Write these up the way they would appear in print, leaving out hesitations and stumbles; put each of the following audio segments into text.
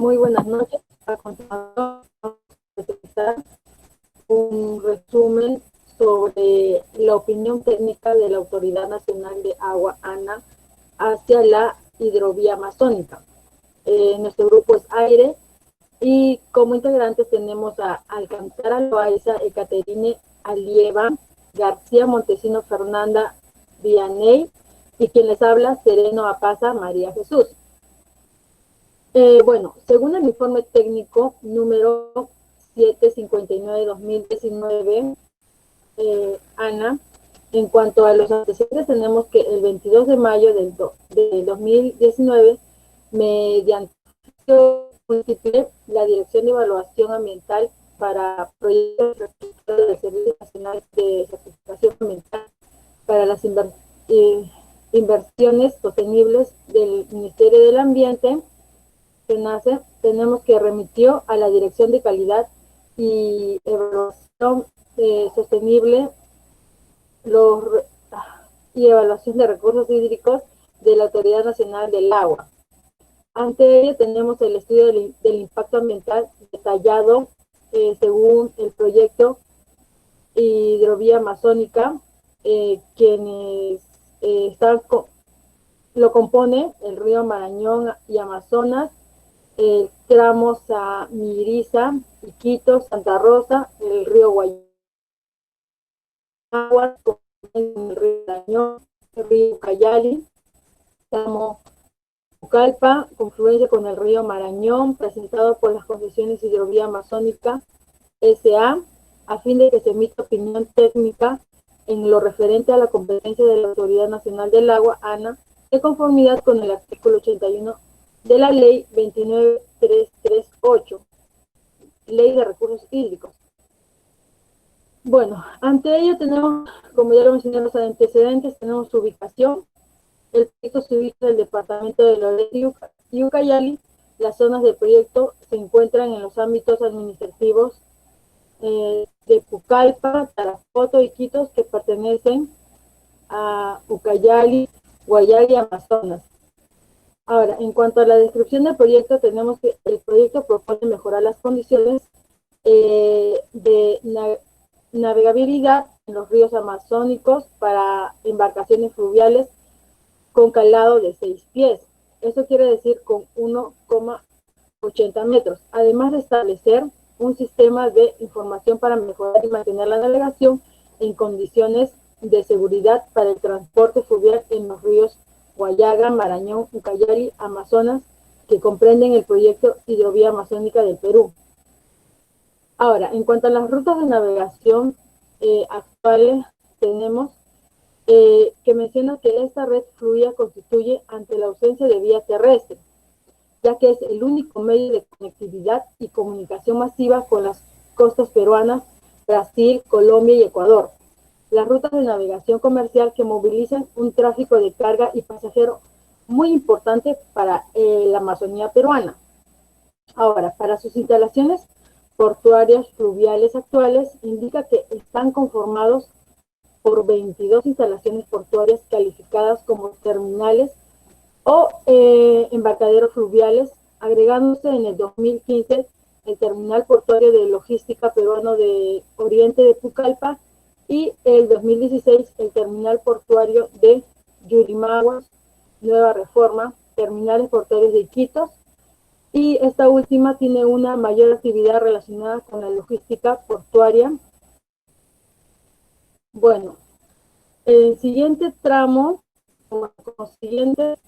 Muy buenas noches. A continuación, vamos a presentar un resumen sobre la opinión técnica de la Autoridad Nacional de Agua, ANA, hacia la hidrovía amazónica. Nuestro grupo es Aire y como integrantes tenemos a Alcántara Loaiza, Ecaterine Alieva, García Montesino, Fernanda Vianey y quien les habla, Sereno Apaza María Jesús. Bueno, según el informe técnico número 759-2019, ANA, en cuanto a los antecedentes, tenemos que el 22 de mayo del 2019, mediante la Dirección de Evaluación Ambiental para Proyectos del Servicio Nacional de Certificación Ambiental para las inversiones sostenibles del Ministerio del Ambiente, SENACE, tenemos que remitió a la Dirección de Calidad y Evaluación Sostenible y Evaluación de Recursos Hídricos de la Autoridad Nacional del Agua. Ante ello tenemos el estudio del impacto ambiental detallado según el proyecto Hidrovía Amazónica, quienes lo compone el río Marañón y Amazonas, el tramo Samiriza, Iquitos, Santa Rosa, el río Guayana, el río Marañón, el río Ucayali, tramo Pucallpa, confluencia con el río Marañón, presentado por las concesiones Hidrovía Amazónica S.A., a fin de que se emita opinión técnica en lo referente a la competencia de la Autoridad Nacional del Agua, ANA, de conformidad con el artículo 81 de la Ley 29338, Ley de Recursos Hídricos. Bueno, ante ello tenemos, como ya lo mencioné en los antecedentes, tenemos su ubicación. El proyecto se ubica en el departamento de Loreto y Ucayali. Las zonas del proyecto se encuentran en los ámbitos administrativos de Pucallpa, Tarapoto y Iquitos, que pertenecen a Ucayali, Guayali y Amazonas. Ahora, en cuanto a la descripción del proyecto, tenemos que el proyecto propone mejorar las condiciones de navegabilidad en los ríos amazónicos para embarcaciones fluviales con calado de 6 pies. Eso quiere decir con 1,80 metros. Además de establecer un sistema de información para mejorar y mantener la navegación en condiciones de seguridad para el transporte fluvial en los ríos Guayaga, Marañón, Ucayali, Amazonas, que comprenden el proyecto Hidrovía Amazónica del Perú. Ahora, en cuanto a las rutas de navegación actuales, tenemos que menciona que esta red fluida constituye ante la ausencia de vía terrestre, ya que es el único medio de conectividad y comunicación masiva con las costas peruanas, Brasil, Colombia y Ecuador. Las rutas de navegación comercial que movilizan un tráfico de carga y pasajero muy importante para la Amazonía peruana. Ahora, para sus instalaciones portuarias fluviales actuales, indica que están conformados por 22 instalaciones portuarias calificadas como terminales o embarcaderos fluviales, agregándose en el 2015 el terminal portuario de logística peruano de Oriente de Pucallpa y el 2016 el terminal portuario de Yurimaguas, Nueva Reforma, terminales portuarios de Iquitos, y esta última tiene una mayor actividad relacionada con la logística portuaria. Bueno, el siguiente tramo, con los siguientes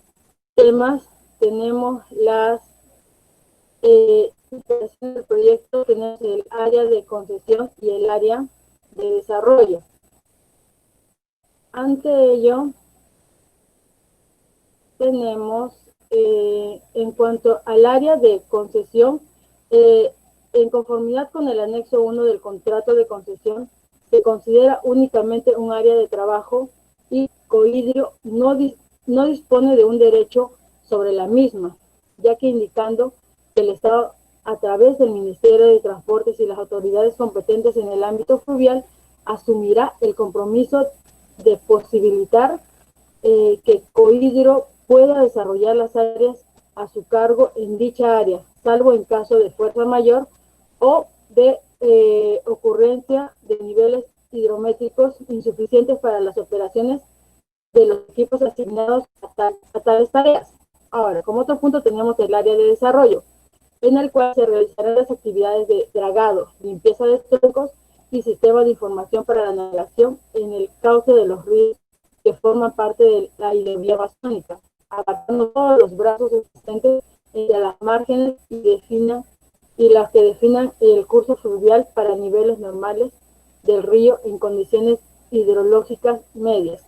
temas, tenemos las del proyecto, tenemos el área de concesión y el área de desarrollo. Ante ello, tenemos en cuanto al área de concesión, en conformidad con el anexo 1 del contrato de concesión, se considera únicamente un área de trabajo y Cohidro no dispone de un derecho sobre la misma, ya que indicando que el Estado, a través del Ministerio de Transportes y las autoridades competentes en el ámbito fluvial, asumirá el compromiso de posibilitar que Cohidro pueda desarrollar las áreas a su cargo en dicha área, salvo en caso de fuerza mayor o de ocurrencia de niveles hidrométricos insuficientes para las operaciones de los equipos asignados a tales tareas. Ahora, como otro punto tenemos el área de desarrollo, en el cual se realizarán las actividades de dragado, limpieza de troncos y sistema de información para la navegación en el cauce de los ríos que forman parte de la hidrovía amazónica, abarcando todos los brazos existentes entre las márgenes y las que definan el curso fluvial para niveles normales del río en condiciones hidrológicas medias.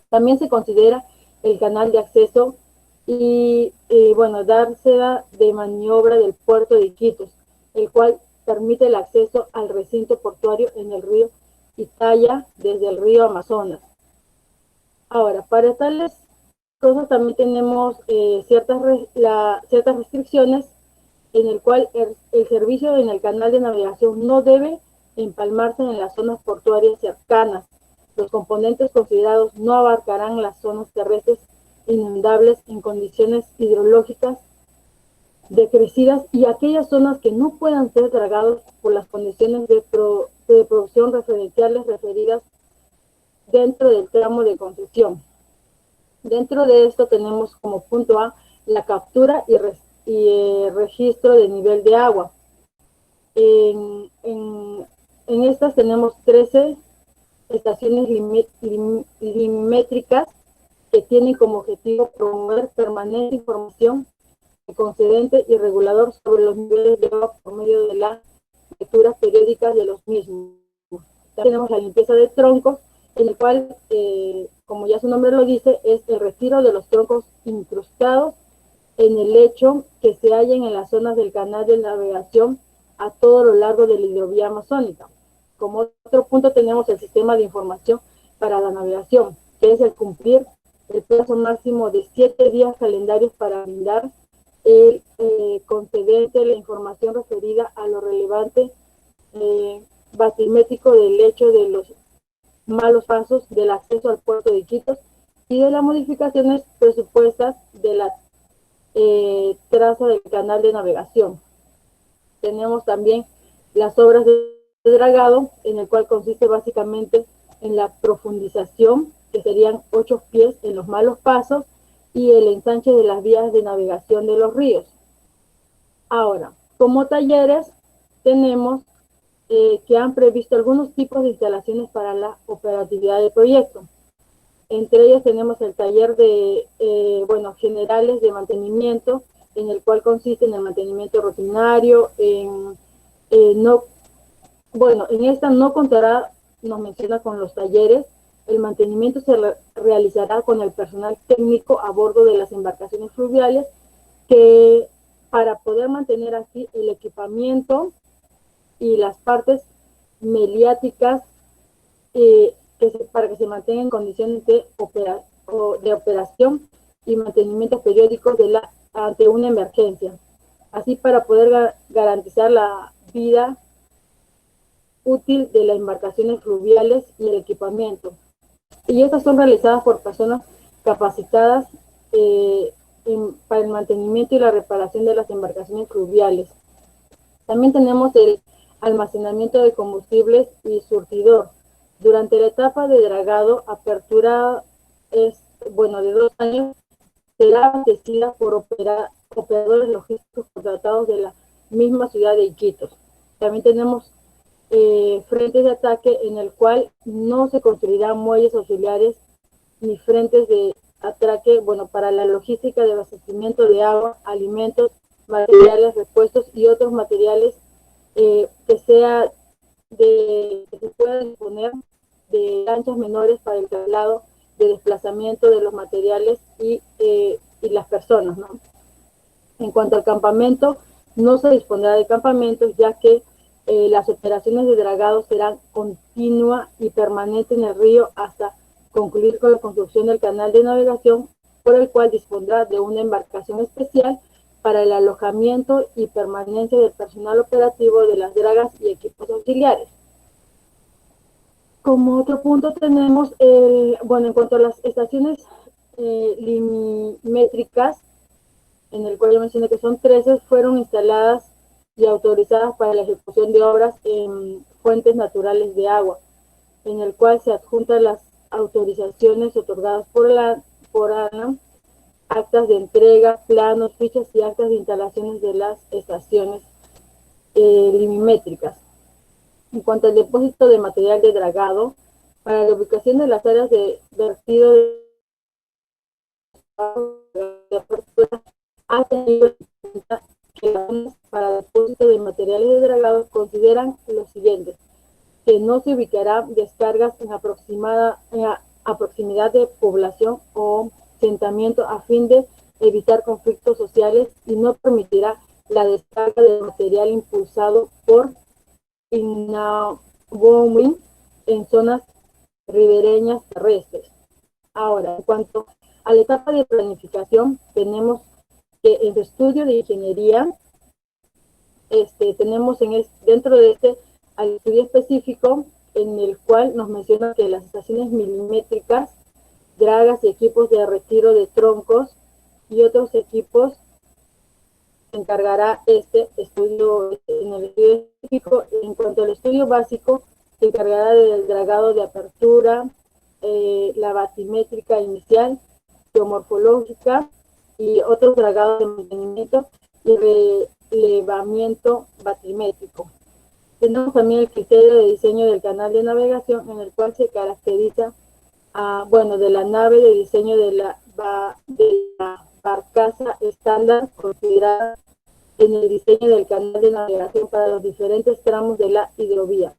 También se considera el canal de acceso bueno, dársena de maniobra del puerto de Iquitos, el cual permite el acceso al recinto portuario en el río Italia desde el río Amazonas. Ahora, para tales cosas también tenemos ciertas restricciones en el cual el servicio en el canal de navegación no debe empalmarse en las zonas portuarias cercanas. Los componentes considerados no abarcarán las zonas terrestres inundables en condiciones hidrológicas decrecidas y aquellas zonas que no puedan ser dragados por las condiciones de producción referenciales referidas dentro del tramo de concesión. Dentro de esto tenemos como punto A la captura y registro de nivel de agua. En estas tenemos 13 estaciones limimétricas que tienen como objetivo promover permanente información concedente y regulador sobre los niveles de agua por medio de las lecturas periódicas de los mismos. También tenemos la limpieza de troncos, en el cual, como ya su nombre lo dice, es el retiro de los troncos incrustados en el lecho que se hallen en las zonas del canal de navegación a todo lo largo de la hidrovía amazónica. Como otro punto tenemos el sistema de información para la navegación, que es el cumplir el plazo máximo de 7 días calendarios para brindar el concedente la información referida a lo relevante batimétrico del hecho de los malos pasos del acceso al puerto de Iquitos y de las modificaciones presupuestas de la traza del canal de navegación. Tenemos también las obras de dragado, en el cual consiste básicamente en la profundización, que serían 8 pies en los malos pasos, y el ensanche de las vías de navegación de los ríos. Ahora, como talleres, tenemos que han previsto algunos tipos de instalaciones para la operatividad del proyecto. Entre ellos tenemos el taller de, generales de mantenimiento, en el cual consiste en el mantenimiento rutinario, en esta no contará, nos menciona, con los talleres. El mantenimiento se realizará con el personal técnico a bordo de las embarcaciones fluviales, que para poder mantener así el equipamiento y las partes mediáticas para que se mantengan en condiciones de operación y mantenimiento periódico ante una emergencia, así para poder garantizar la vida útil de las embarcaciones fluviales y el equipamiento. Y estas son realizadas por personas capacitadas para el mantenimiento y la reparación de las embarcaciones fluviales. También tenemos el almacenamiento de combustibles y surtidor. Durante la etapa de dragado, apertura de 2 años, será abastecida por operadores logísticos contratados de la misma ciudad de Iquitos. También tenemos frentes de ataque, en el cual no se construirán muelles auxiliares ni frentes de ataque, para la logística de abastecimiento de agua, alimentos, materiales, repuestos y otros materiales que se pueda disponer de lanchas menores para el traslado de desplazamiento de los materiales y las personas, ¿no? En cuanto al campamento, no se dispondrá de campamentos, ya que las operaciones de dragado serán continua y permanente en el río hasta concluir con la construcción del canal de navegación, por el cual dispondrá de una embarcación especial para el alojamiento y permanencia del personal operativo de las dragas y equipos auxiliares. Como otro punto tenemos, en cuanto a las estaciones limimétricas, en el cual yo mencioné que son 13, fueron instaladas y autorizadas para la ejecución de obras en fuentes naturales de agua, en el cual se adjuntan las autorizaciones otorgadas por ANA, actas de entrega, planos, fichas y actas de instalaciones de las estaciones limimétricas. En cuanto al depósito de material de dragado, para la ubicación de las áreas de vertido de apertura, ha tenido en cuenta que las zonas para depósito de materiales de dragado consideran los siguientes: que no se ubicarán descargas en a proximidad de población o asentamiento a fin de evitar conflictos sociales, y no permitirá la descarga de material impulsado por innowing en zonas ribereñas terrestres. Ahora, en cuanto a la etapa de planificación, tenemos que en su estudio de ingeniería, tenemos dentro de al estudio específico, en el cual nos menciona que las estaciones milimétricas, dragas y equipos de retiro de troncos y otros equipos se encargará este estudio. En el estudio específico, en cuanto al estudio básico, se encargará del dragado de apertura, la batimétrica inicial, geomorfológica y otros dragados de mantenimiento y relevamiento batimétrico. Tenemos también el criterio de diseño del canal de navegación, en el cual se caracteriza, de la nave, de diseño de la barcaza estándar considerada en el diseño del canal de navegación para los diferentes tramos de la hidrovía.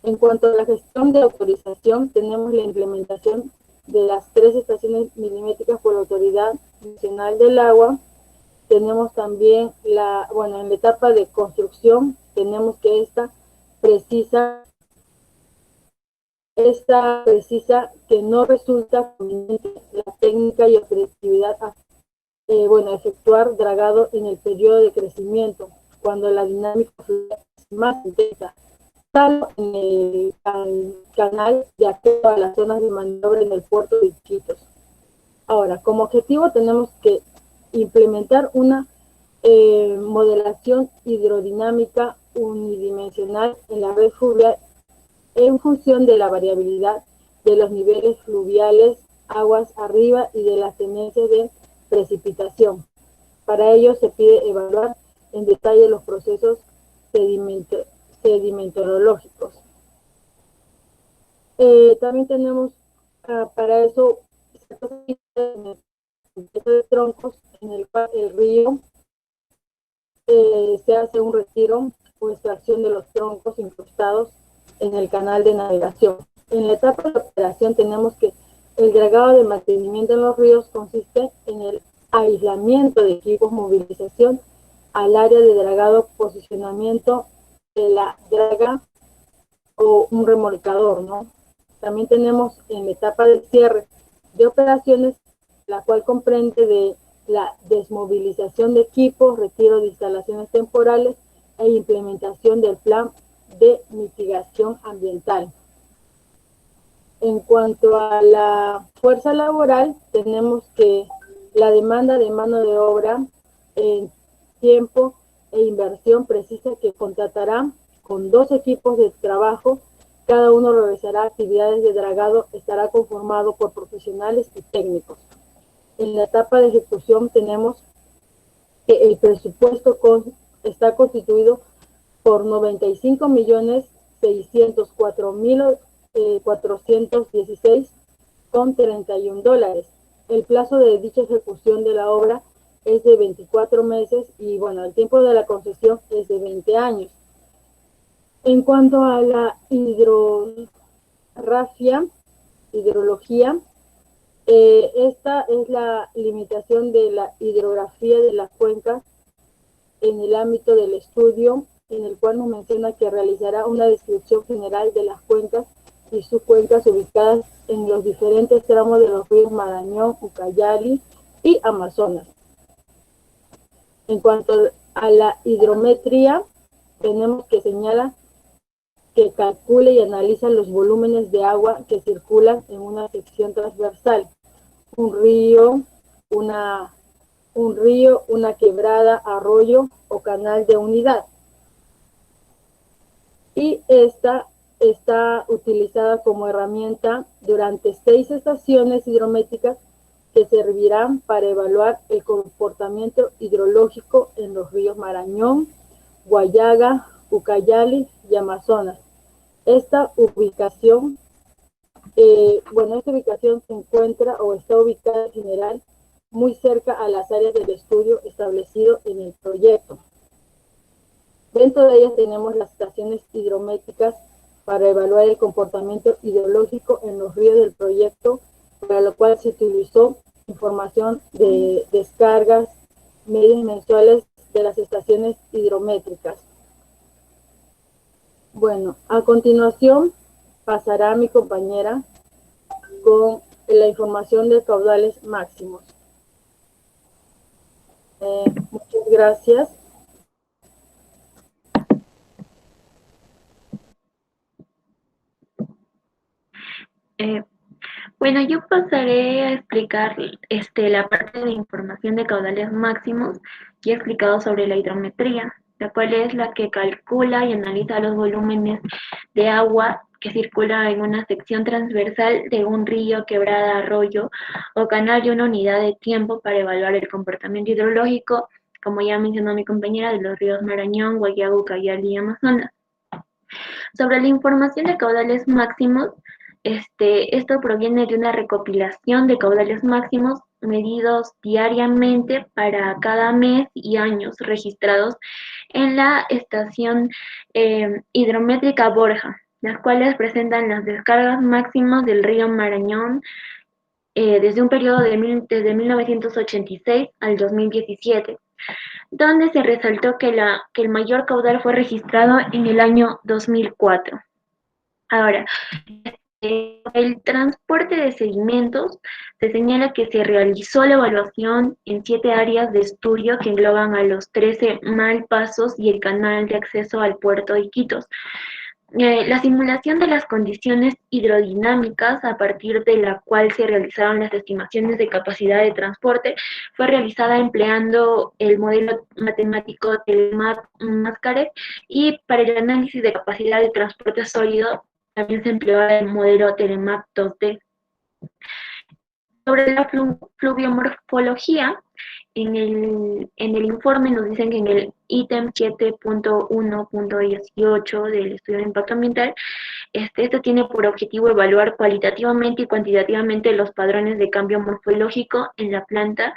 En cuanto a la gestión de autorización, tenemos la implementación de las 3 estaciones milimétricas por la Autoridad Nacional del Agua. Tenemos también en la etapa de construcción, tenemos que esta precisa que no resulta conveniente la técnica y operatividad efectuar dragado en el periodo de crecimiento, cuando la dinámica es más intensa, salvo en el canal de acceso a las zonas de maniobra en el puerto de Iquitos. Ahora, como objetivo tenemos que implementar una modelación hidrodinámica unidimensional en la red fluvial en función de la variabilidad de los niveles fluviales, aguas arriba y de las tendencias de precipitación. Para ello se pide evaluar en detalle los procesos sedimentológicos. También tenemos para eso de troncos, en el cual el río se hace un retiro o extracción de los troncos incrustados en el canal de navegación. En la etapa de operación tenemos que el dragado de mantenimiento en los ríos consiste en el aislamiento de equipos, movilización al área de dragado, posicionamiento de la draga o un remolcador, ¿no? También tenemos en la etapa de cierre de operaciones, la cual comprende de la desmovilización de equipos, retiro de instalaciones temporales e implementación del plan de mitigación ambiental. En cuanto a la fuerza laboral, tenemos que la demanda de mano de obra en tiempo e inversión precisa que contratará con 2 equipos de trabajo. Cada uno realizará actividades de dragado, estará conformado por profesionales y técnicos. En la etapa de ejecución tenemos que el presupuesto está constituido por 95.604.416,31 dólares. El plazo de dicha ejecución de la obra es de 24 meses y el tiempo de la concesión es de 20 años. En cuanto a la hidrología, esta es la limitación de la hidrografía de las cuencas en el ámbito del estudio, en el cual nos menciona que realizará una descripción general de las cuencas y subcuencas ubicadas en los diferentes tramos de los ríos Marañón, Ucayali y Amazonas. En cuanto a la hidrometría, tenemos que señalar que calcule y analiza los volúmenes de agua que circulan en una sección transversal, un río, una un río, una quebrada, arroyo o canal de unidad. Y esta está utilizada como herramienta durante 6 estaciones hidrométricas que servirán para evaluar el comportamiento hidrológico en los ríos Marañón, Guayaga, Ucayali y Amazonas. Esta ubicación, esta ubicación se encuentra o está ubicada en general muy cerca a las áreas del estudio establecido en el proyecto. Dentro de ellas tenemos las estaciones hidrométricas para evaluar el comportamiento hidrológico en los ríos del proyecto, para lo cual se utilizó información de descargas, medios mensuales de las estaciones hidrométricas. Bueno, a continuación pasará mi compañera con la información de caudales máximos. Muchas gracias. Bueno, yo pasaré a explicar la parte de información de caudales máximos que he explicado sobre la hidrometría, la cual es la que calcula y analiza los volúmenes de agua que circula en una sección transversal de un río, quebrada, arroyo o canal de una unidad de tiempo para evaluar el comportamiento hidrológico, como ya mencionó mi compañera, de los ríos Marañón, Guayaga, Ucayali y Amazonas. Sobre la información de caudales máximos, esto proviene de una recopilación de caudales máximos medidos diariamente para cada mes y años registrados en la estación hidrométrica Borja, las cuales presentan las descargas máximas del río Marañón desde un periodo desde 1986 al 2017, donde se resaltó que el mayor caudal fue registrado en el año 2004. Ahora, el transporte de sedimentos, se señala que se realizó la evaluación en 7 áreas de estudio que engloban a los 13 malpasos y el canal de acceso al puerto de Iquitos. La simulación de las condiciones hidrodinámicas a partir de la cual se realizaron las estimaciones de capacidad de transporte fue realizada empleando el modelo matemático Telemac-Mascaret, y para el análisis de capacidad de transporte sólido también se empleó el modelo Telemac 2D. Sobre la fluviomorfología, en el informe nos dicen que en el ítem 7.1.18 del estudio de impacto ambiental, esto tiene por objetivo evaluar cualitativamente y cuantitativamente los patrones de cambio morfológico en la planta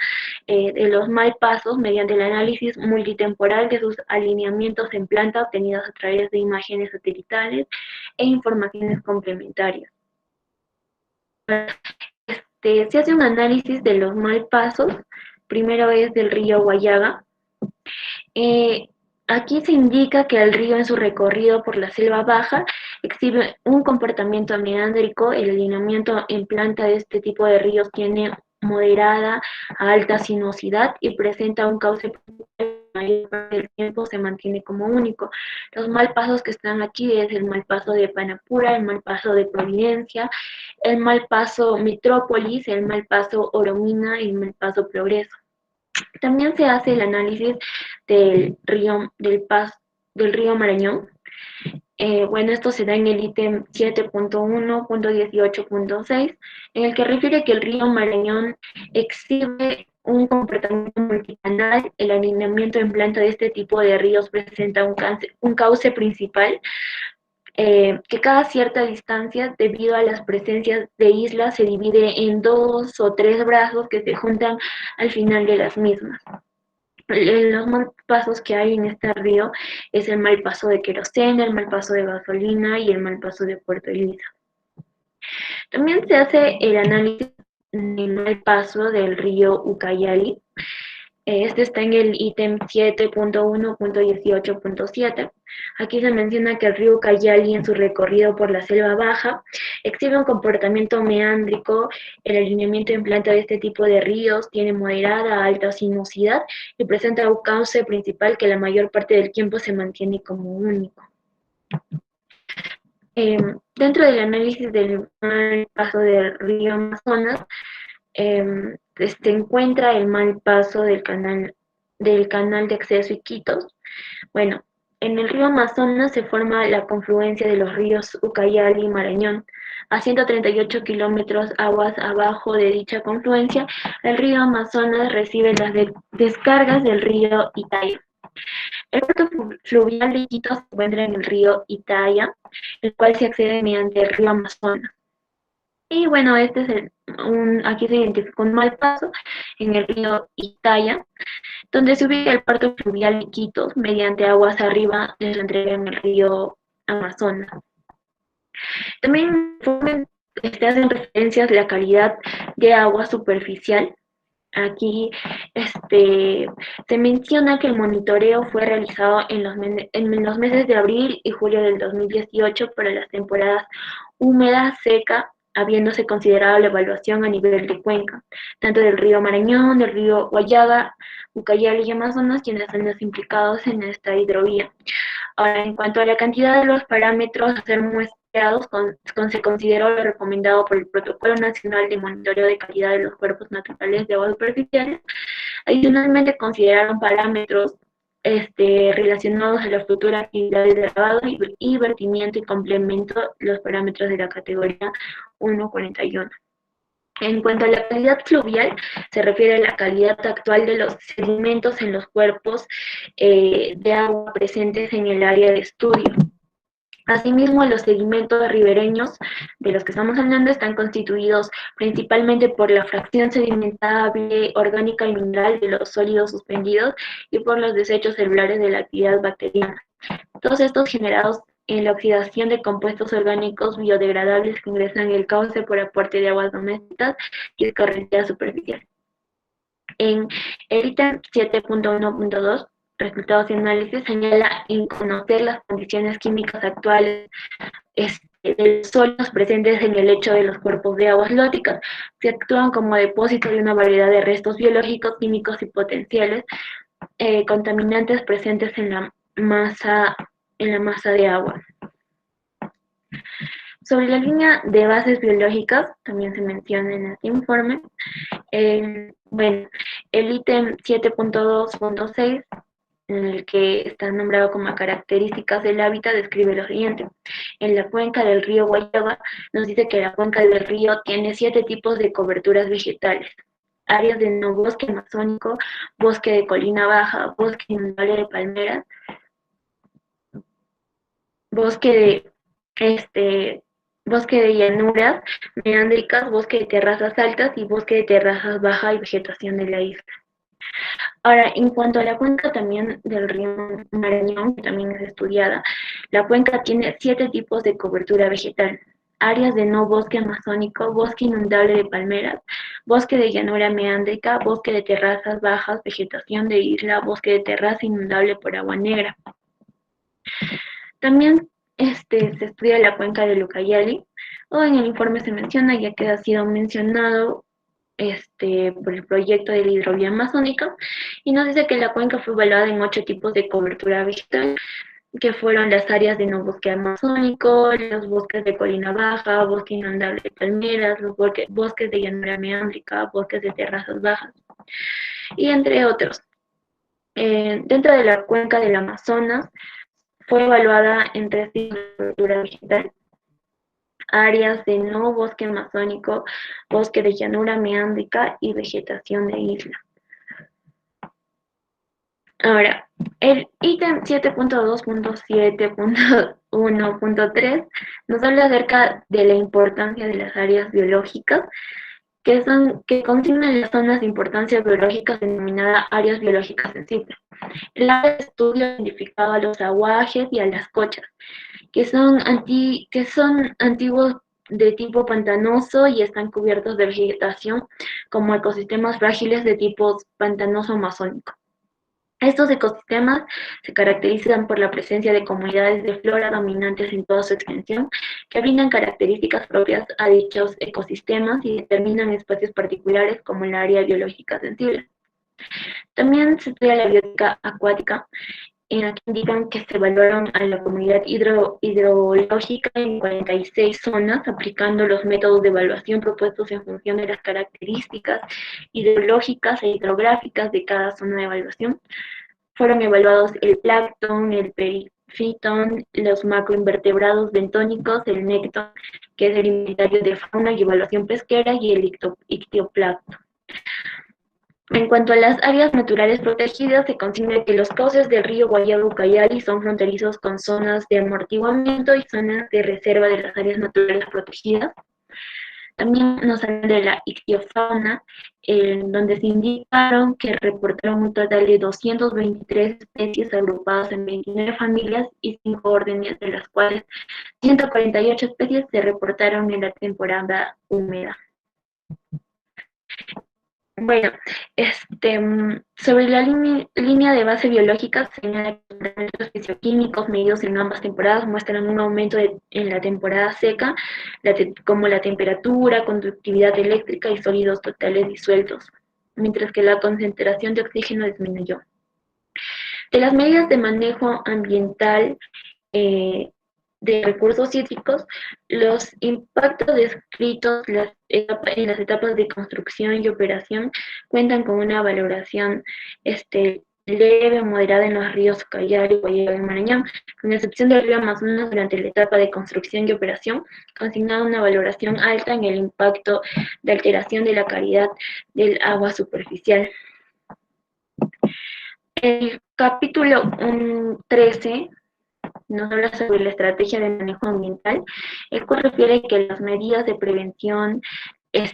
de los malpasos mediante el análisis multitemporal de sus alineamientos en planta obtenidos a través de imágenes satelitales e informaciones complementarias. Se hace un análisis de los malpasos, primero es del río Guayaga. Aquí se indica que el río en su recorrido por la selva baja exhibe un comportamiento meándrico. El alineamiento en planta de este tipo de ríos tiene moderada a alta sinuosidad y presenta un cauce que la mayor parte del tiempo se mantiene como único. Los malpasos que están aquí es el malpaso de Panapura, el malpaso de Providencia, el malpaso Metrópolis, el malpaso Oromina y el malpaso Progreso. También se hace el análisis del río Marañón. Esto se da en el ítem 7.1.18.6, en el que refiere que el río Marañón exhibe un comportamiento multicanal. El alineamiento en planta de este tipo de ríos presenta un cauce principal que cada cierta distancia, debido a las presencias de islas, se divide en 2 o 3 brazos que se juntan al final de las mismas. Los malpasos que hay en este río es el malpaso de queroseno, el malpaso de gasolina y el malpaso de Puerto Elisa. También se hace el análisis del malpaso del río Ucayali. Este está en el ítem 7.1.18.7. Aquí se menciona que el río Ucayali en su recorrido por la selva baja exhibe un comportamiento meándrico. El alineamiento en planta de este tipo de ríos tiene moderada a alta sinuosidad y presenta un cauce principal que la mayor parte del tiempo se mantiene como único. Dentro del análisis del paso del río Amazonas, se encuentra el mal paso del canal de acceso Iquitos. Bueno, en el río Amazonas se forma la confluencia de los ríos Ucayali y Marañón. A 138 kilómetros aguas abajo de dicha confluencia, el río Amazonas recibe las descargas del río Itaia. El puerto fluvial de Iquitos se encuentra en el río Itaia, el cual se accede mediante el río Amazonas. Y bueno, aquí se identifica un mal paso en el río Itaia, donde se ubica el puerto fluvial de Iquitos mediante aguas arriba de la entrega en el río Amazonas. También hacen referencias a la calidad de agua superficial. Aquí se menciona que el monitoreo fue realizado en los meses de abril y julio del 2018 para las temporadas húmeda, seca, habiéndose considerado la evaluación a nivel de cuenca, tanto del río Marañón, del río Guayaga, Ucayali y Amazonas, quienes son los implicados en esta hidrovía. Ahora, en cuanto a la cantidad de los parámetros a ser muestreados, se consideró lo recomendado por el Protocolo Nacional de Monitoreo de Calidad de los Cuerpos Naturales de Aguas Superficiales. Adicionalmente, consideraron parámetros relacionados a las futuras actividades de lavado y vertimiento y complemento los parámetros de la categoría 141. En cuanto a la calidad fluvial, se refiere a la calidad actual de los sedimentos en los cuerpos de agua presentes en el área de estudio. Asimismo, los sedimentos ribereños de los que estamos hablando están constituidos principalmente por la fracción sedimentable orgánica y mineral de los sólidos suspendidos y por los desechos celulares de la actividad bacteriana. Todos estos generados en la oxidación de compuestos orgánicos biodegradables que ingresan en el cauce por aporte de aguas domésticas y escorrentía superficial. En el ítem 7.1.2, resultados y análisis, señala en conocer las condiciones químicas actuales de los sólidos presentes en el lecho de los cuerpos de aguas lóticas, que actúan como depósito de una variedad de restos biológicos, químicos y potenciales contaminantes presentes en la masa de agua. Sobre la línea de bases biológicas, también se menciona en este informe, el ítem 7.2.6, en el que está nombrado como características del hábitat, describe lo siguiente. En la cuenca del río Guayaba nos dice que la cuenca del río tiene 7 tipos de coberturas vegetales. Áreas de no bosque amazónico, bosque de colina baja, bosque inundable de palmeras, bosque de llanuras meándricas, bosque de terrazas altas y bosque de terrazas bajas y vegetación de la isla. Ahora, en cuanto a la cuenca también del río Marañón, que también es estudiada, la cuenca tiene 7 tipos de cobertura vegetal. Áreas de no bosque amazónico, bosque inundable de palmeras, bosque de llanura meándrica, bosque de terrazas bajas, vegetación de isla, bosque de terraza inundable por agua negra. También se estudia la cuenca del Ucayali, o en el informe se menciona, ya que ha sido mencionado por el proyecto de la hidrovía amazónica, y nos dice que la cuenca fue evaluada en 8 tipos de cobertura vegetal, que fueron las áreas de no bosque amazónico, los bosques de colina baja, bosque inundable de palmeras, los bosques de llanura meándrica, bosques de terrazas bajas, y entre otros. Dentro de la cuenca del Amazonas, fue evaluada en 3 tipos de cobertura vegetal: áreas de no bosque amazónico, bosque de llanura meándrica y vegetación de isla. Ahora, el ítem 7.2.7.1.3 nos habla acerca de la importancia de las áreas biológicas, que consignan las zonas de importancia biológica denominadas áreas biológicas sensibles. El área de estudio ha identificado a los aguajes y a las cochas, que son antiguos de tipo pantanoso y están cubiertos de vegetación como ecosistemas frágiles de tipo pantanoso amazónico. Estos ecosistemas se caracterizan por la presencia de comunidades de flora dominantes en toda su extensión, que brindan características propias a dichos ecosistemas y determinan espacios particulares como el área biológica sensible. También se estudia la biótica acuática, en la que indican que se evaluaron a la comunidad hidrológica en 46 zonas, aplicando los métodos de evaluación propuestos en función de las características hidrológicas e hidrográficas de cada zona de evaluación. Fueron evaluados el plancton, el perifitón, los macroinvertebrados bentónicos, el nécton, que es el inventario de fauna y evaluación pesquera, y el ictioplancton. En cuanto a las áreas naturales protegidas, se consigna que los cauces del río Guayabo-Ucayali son fronterizos con zonas de amortiguamiento y zonas de reserva de las áreas naturales protegidas. También nos hablan de la ictiofauna, donde se indicaron que reportaron un total de 223 especies agrupadas en 29 familias y 5 órdenes, de las cuales 148 especies se reportaron en la temporada húmeda. Bueno, sobre la línea de base biológica, se señala que los parámetros fisioquímicos medidos en ambas temporadas muestran un aumento en la temporada seca, como la temperatura, conductividad eléctrica y sólidos totales disueltos, mientras que la concentración de oxígeno disminuyó. De las medidas de manejo ambiental de recursos hídricos, los impactos descritos en las etapas de construcción y operación cuentan con una valoración leve o moderada en los ríos Ucayali, Guayabo y Marañón, con excepción del río Amazonas. Durante la etapa de construcción y operación, consignada una valoración alta en el impacto de alteración de la calidad del agua superficial. El capítulo 13 nos habla sobre la estrategia de manejo ambiental, el cual refiere que las medidas de prevención, las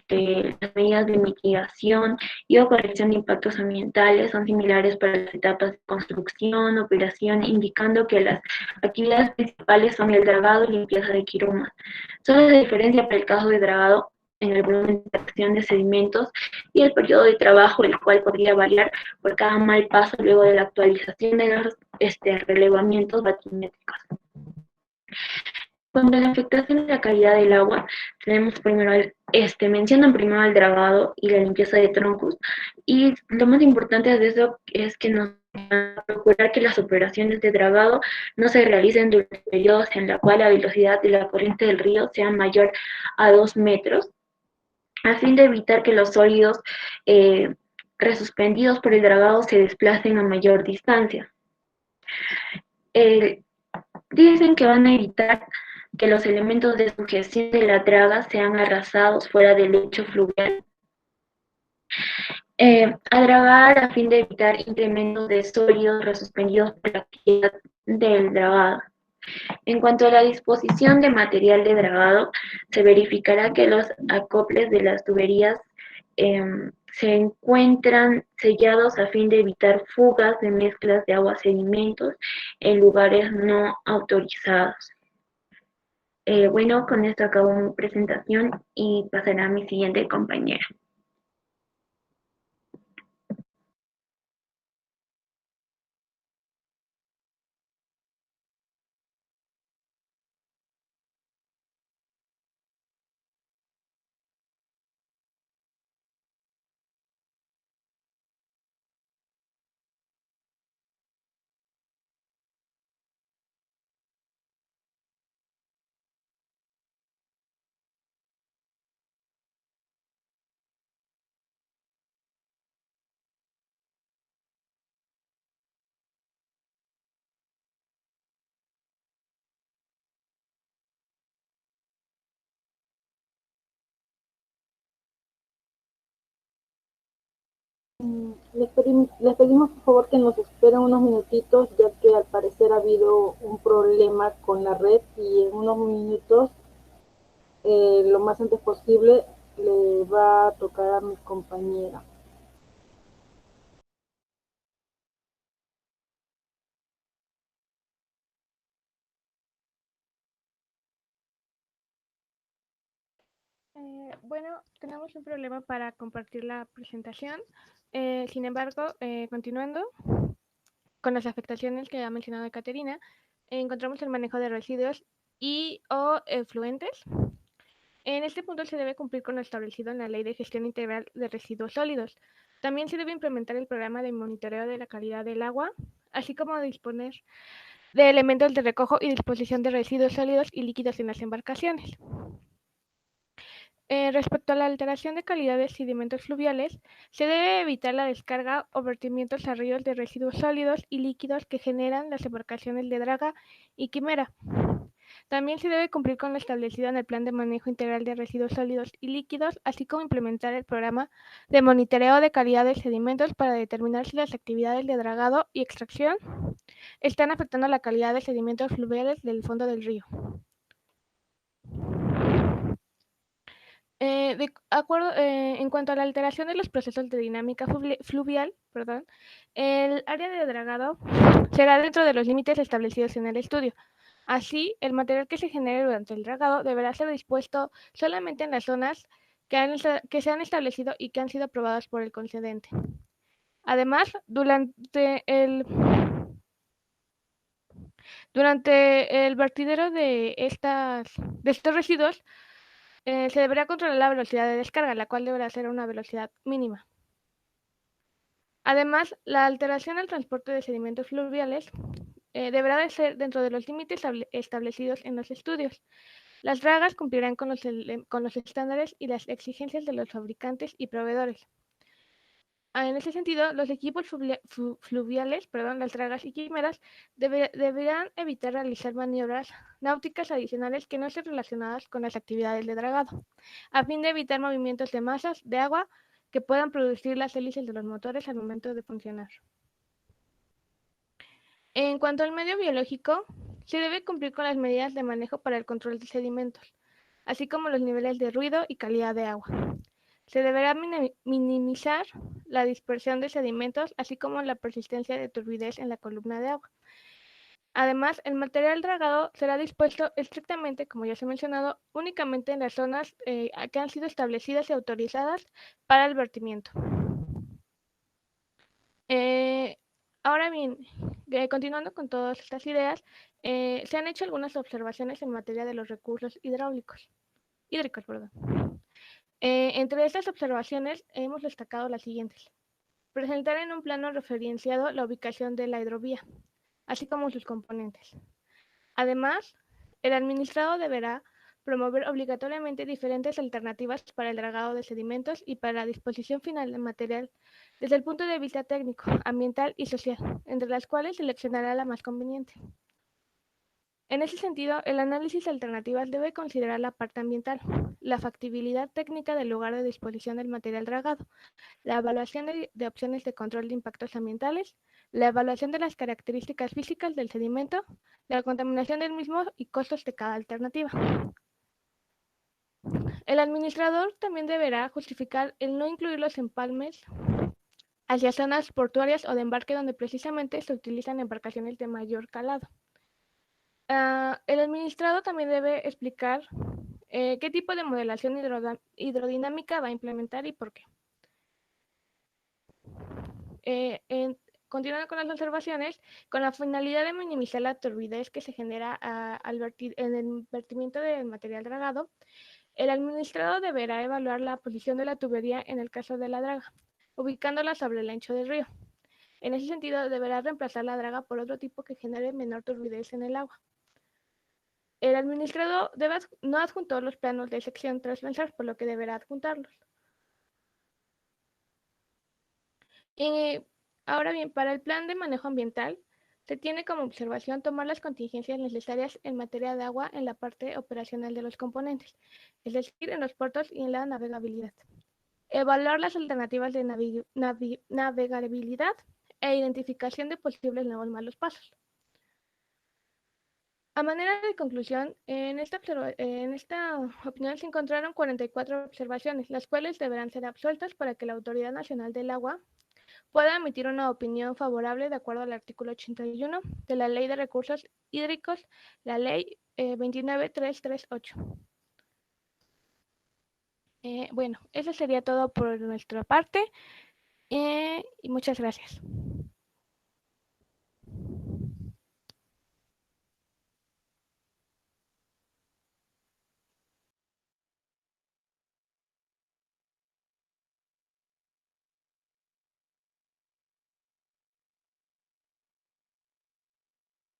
medidas de mitigación y o corrección de impactos ambientales son similares para las etapas de construcción, operación, indicando que las actividades principales son el dragado y limpieza de quirumas. Solo se diferencia para el caso de dragado en el volumen de acción de sedimentos y el periodo de trabajo, el cual podría variar por cada mal paso luego de la actualización de los relevamientos batimétricos. Cuando la afectación de la calidad del agua, tenemos primero mencionan primero el dragado y la limpieza de troncos, y lo más importante de eso es que nos van a procurar que las operaciones de dragado no se realicen durante periodos en la cual la velocidad de la corriente del río sea mayor a 2 metros, a fin de evitar que los sólidos resuspendidos por el dragado se desplacen a mayor distancia. Dicen que van a evitar que los elementos de sujeción de la draga sean arrasados fuera del lecho fluvial. A dragar a fin de evitar incrementos de sólidos resuspendidos por la actividad del dragado. En cuanto a la disposición de material de dragado, se verificará que los acoples de las tuberías se encuentran sellados a fin de evitar fugas de mezclas de agua-sedimentos en lugares no autorizados. Bueno, con esto acabo mi presentación y pasaré a mi siguiente compañera. Les pedimos por favor que nos esperen unos minutitos, ya que al parecer ha habido un problema con la red, y en unos minutos, lo más antes posible, le va a tocar a mi compañera. Bueno, tenemos un problema para compartir la presentación. Sin embargo, continuando con las afectaciones que ha mencionado Caterina, encontramos el manejo de residuos y o efluentes. En este punto se debe cumplir con lo establecido en la Ley de Gestión Integral de Residuos Sólidos, También se debe implementar el programa de monitoreo de la calidad del agua, así como disponer de elementos de recojo y disposición de residuos sólidos y líquidos en las embarcaciones. Respecto a la alteración de calidad de sedimentos fluviales, se debe evitar la descarga o vertimientos a ríos de residuos sólidos y líquidos que generan las embarcaciones de draga y quimera. También se debe cumplir con lo establecido en el Plan de Manejo Integral de Residuos Sólidos y Líquidos, así como implementar el programa de monitoreo de calidad de sedimentos para determinar si las actividades de dragado y extracción están afectando la calidad de sedimentos fluviales del fondo del río. De acuerdo, en cuanto a la alteración de los procesos de dinámica fluvial, el área de dragado será dentro de los límites establecidos en el estudio. Así, el material que se genere durante el dragado deberá ser dispuesto solamente en las zonas que se han establecido y que han sido aprobadas por el concedente. Además, durante el vertidero de estos residuos, se deberá controlar la velocidad de descarga, la cual deberá ser a una velocidad mínima. Además, la alteración al transporte de sedimentos fluviales deberá de ser dentro de los límites establecidos en los estudios. Las dragas cumplirán con los estándares y las exigencias de los fabricantes y proveedores. En ese sentido, los equipos fluviales, las dragas y quimeras, deberán evitar realizar maniobras náuticas adicionales que no estén relacionadas con las actividades de dragado, a fin de evitar movimientos de masas de agua que puedan producir las hélices de los motores al momento de funcionar. En cuanto al medio biológico, se debe cumplir con las medidas de manejo para el control de sedimentos, así como los niveles de ruido y calidad de agua. Se deberá minimizar la dispersión de sedimentos, así como la persistencia de turbidez en la columna de agua. Además, el material dragado será dispuesto estrictamente, como ya se ha mencionado, únicamente en las zonas que han sido establecidas y autorizadas para el vertimiento. Ahora bien, continuando con todas estas ideas, se han hecho algunas observaciones en materia de los recursos hídricos. Entre estas observaciones hemos destacado las siguientes. Presentar en un plano referenciado la ubicación de la hidrovía, así como sus componentes. Además, el administrado deberá promover obligatoriamente diferentes alternativas para el dragado de sedimentos y para la disposición final del material desde el punto de vista técnico, ambiental y social, entre las cuales seleccionará la más conveniente. En ese sentido, el análisis de alternativas debe considerar la parte ambiental, la factibilidad técnica del lugar de disposición del material dragado, la evaluación de opciones de control de impactos ambientales, la evaluación de las características físicas del sedimento, la contaminación del mismo y costos de cada alternativa. El administrador también deberá justificar el no incluir los empalmes hacia zonas portuarias o de embarque donde precisamente se utilizan embarcaciones de mayor calado. El administrado también debe explicar qué tipo de modelación hidrodinámica va a implementar y por qué. Continuando con las observaciones, con la finalidad de minimizar la turbidez que se genera en el vertimiento del material dragado, el administrado deberá evaluar la posición de la tubería en el caso de la draga, ubicándola sobre el ancho del río. En ese sentido, deberá reemplazar la draga por otro tipo que genere menor turbidez en el agua. El administrador no adjuntó los planos de sección transversal, por lo que deberá adjuntarlos. Ahora bien, para el plan de manejo ambiental, se tiene como observación tomar las contingencias necesarias en materia de agua en la parte operacional de los componentes, es decir, en los puertos y en la navegabilidad. Evaluar las alternativas de navegabilidad e identificación de posibles nuevos malos pasos. A manera de conclusión, en esta opinión se encontraron 44 observaciones, las cuales deberán ser absueltas para que la Autoridad Nacional del Agua pueda emitir una opinión favorable de acuerdo al artículo 81 de la Ley de Recursos Hídricos, la Ley 29338. Bueno, eso sería todo por nuestra parte y muchas gracias.